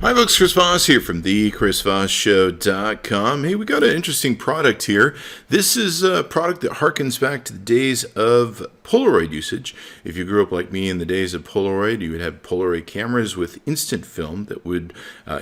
Hi folks, Chris Voss here from thechrisvossshow.com. Hey, we got an interesting product here. This is a product that harkens back to the days of Polaroid usage. If you grew up like me in the days of Polaroid, you would have Polaroid cameras with instant film that would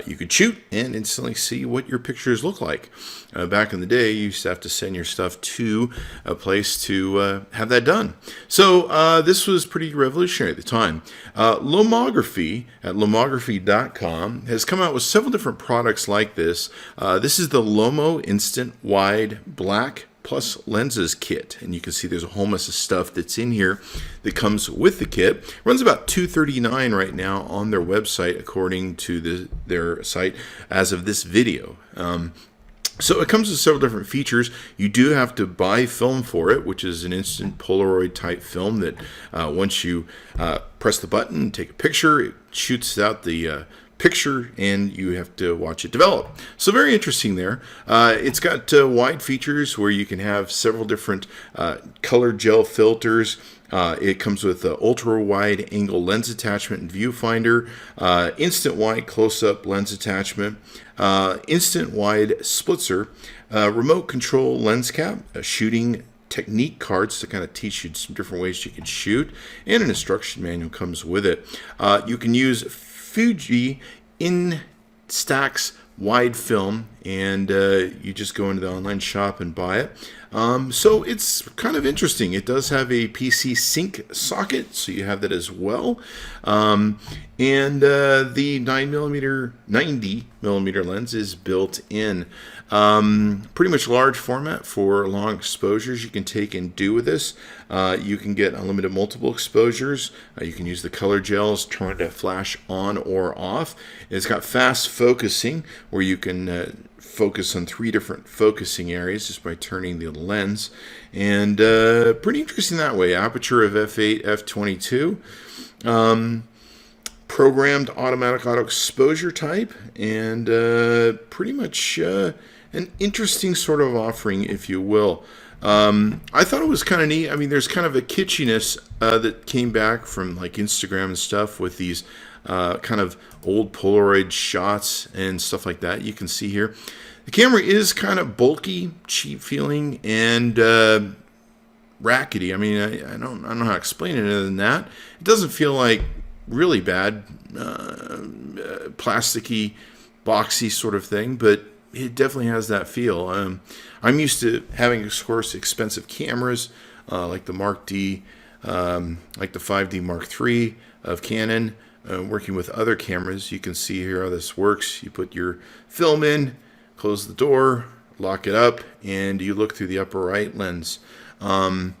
you could shoot and instantly see what your pictures look like. Back in the day, you used to have to send your stuff to a place to have that done. So this was pretty revolutionary at the time. Lomography at lomography.com has come out with several different products like this. This is the Lomo Instant Wide Black Plus Lenses Kit, and you can see there's a whole mess of stuff that's in here that comes with the kit. It runs about $239 right now on their website, according to their site as of this video. So it comes with several different features. You do have to buy film for it, which is an instant Polaroid type film that once you press the button, take a picture, it shoots out the picture and you have to watch it develop. So very interesting there. It's got wide features where you can have several different color gel filters. It comes with an ultra wide angle lens attachment and viewfinder, instant wide close-up lens attachment, instant wide splitzer, remote control lens cap, a shooting technique cards to kind of teach you some different ways you can shoot, and an instruction manual comes with it. You can use Fuji Instax wide film, and you just go into the online shop and buy it. So it's kind of interesting. It does have a PC sync socket, so you have that as well. And the 90 millimeter lens is built in. Pretty much large format for long exposures you can take and do with this. You can get unlimited multiple exposures. You can use the color gels, turn to flash on or off. It's got fast focusing where you can focus on 3 different focusing areas just by turning the lens, and pretty interesting that way. Aperture of f8, f22, programmed automatic auto exposure type, and pretty much an interesting sort of offering, if you will. I thought it was kind of neat. I mean, there's kind of a kitschiness that came back from like Instagram and stuff with these kind of old Polaroid shots and stuff like that. You can see here the camera is kind of bulky, cheap feeling, and rackety. I mean, I don't know how to explain it other than that. It doesn't feel like really bad, plasticky, boxy sort of thing, but it definitely has that feel. I'm used to having, of course, expensive cameras like the Mark D, like the 5D Mark III of Canon. Working with other cameras, you can see here how this works. You put your film in, close the door, lock it up, and you look through the upper right lens. Kind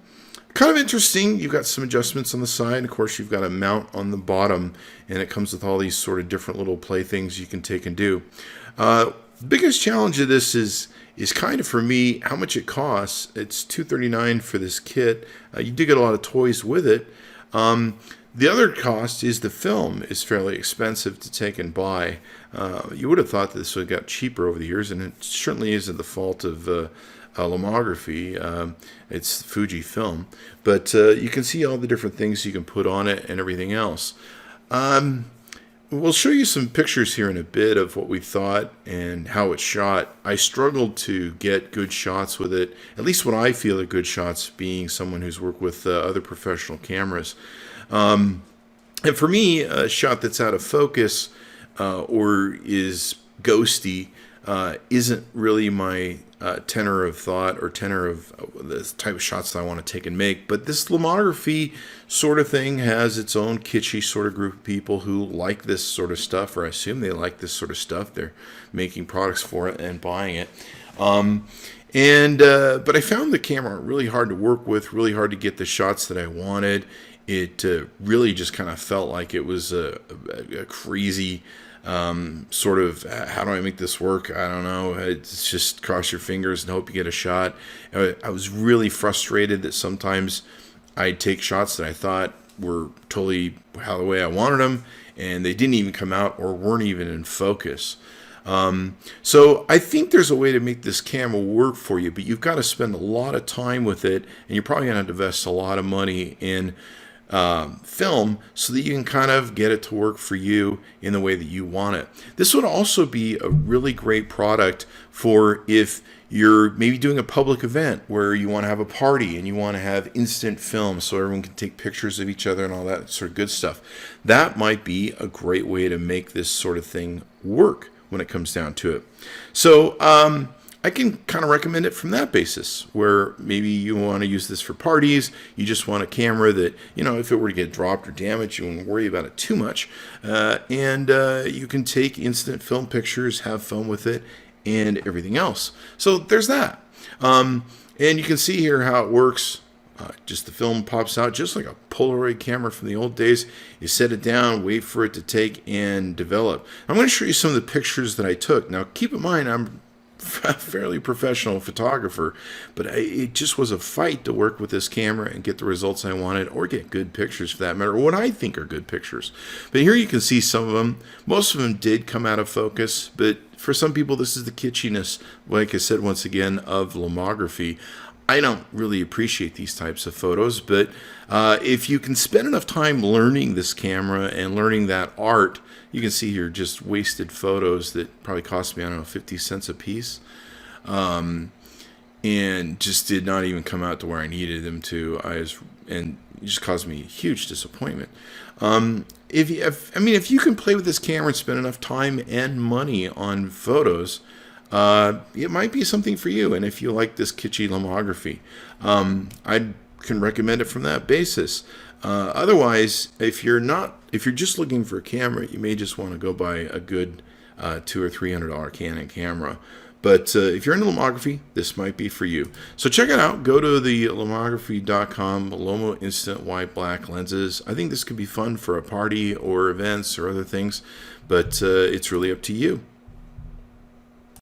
of interesting. You've got some adjustments on the side. Of course, you've got a mount on the bottom, and it comes with all these sort of different little playthings you can take and do. The biggest challenge of this is kind of, for me, how much it costs. It's $239 for this kit. You do get a lot of toys with it. The other cost is the film is fairly expensive to take and buy. You would have thought that this would have got cheaper over the years, and it certainly isn't the fault of Lomography. It's Fuji film. But you can see all the different things you can put on it and everything else. We'll show you some pictures here in a bit of what we thought and how it's shot. I struggled to get good shots with it, at least what I feel are good shots, being someone who's worked with other professional cameras. And for me, a shot that's out of focus or is ghosty isn't really my tenor of thought or tenor of the type of shots that I want to take and make. But this Lomography sort of thing has its own kitschy sort of group of people who like this sort of stuff, or I assume they like this sort of stuff. They're making products for it and buying it. But I found the camera really hard to work with, really hard to get the shots that I wanted. It really just kind of felt like it was a crazy sort of, how do I make this work? I don't know. It's just cross your fingers and hope you get a shot. I was really frustrated that sometimes I'd take shots that I thought were totally how the way I wanted them, and they didn't even come out or weren't even in focus. So I think there's a way to make this camera work for you, but you've got to spend a lot of time with it, and you're probably going to invest a lot of money in film so that you can kind of get it to work for you in the way that you want it. This would also be a really great product for if you're maybe doing a public event where you want to have a party and you want to have instant film so everyone can take pictures of each other and all that sort of good stuff. That might be a great way to make this sort of thing work when it comes down to it. So I can kind of recommend it from that basis, where maybe you want to use this for parties. You just want a camera that, if it were to get dropped or damaged, you wouldn't worry about it too much. And you can take instant film pictures, have fun with it, and everything else. So there's that. And you can see here how it works. Just the film pops out just like a Polaroid camera from the old days. You set it down, wait for it to take and develop. I'm going to show you some of the pictures that I took. Now, keep in mind, I'm a fairly professional photographer, but it just was a fight to work with this camera and get the results I wanted, or get good pictures for that matter, or what I think are good pictures. But here you can see some of them. Most of them did come out of focus, but for some people, this is the kitschiness, like I said once again, of lomography. I don't really appreciate these types of photos, but if you can spend enough time learning this camera and learning that art, you can see here just wasted photos that probably cost me, 50 cents a piece, and just did not even come out to where I needed them to. And it just caused me huge disappointment. If you can play with this camera and spend enough time and money on photos, it might be something for you. And if you like this kitschy lomography, I can recommend it from that basis. Otherwise, if you're just looking for a camera, you may just want to go buy a good $200 or $300 Canon camera. But if you're into lomography, this might be for you. So check it out. Go to the lomography.com, Lomo Instant White Black Lenses. I think this could be fun for a party or events or other things, but it's really up to you.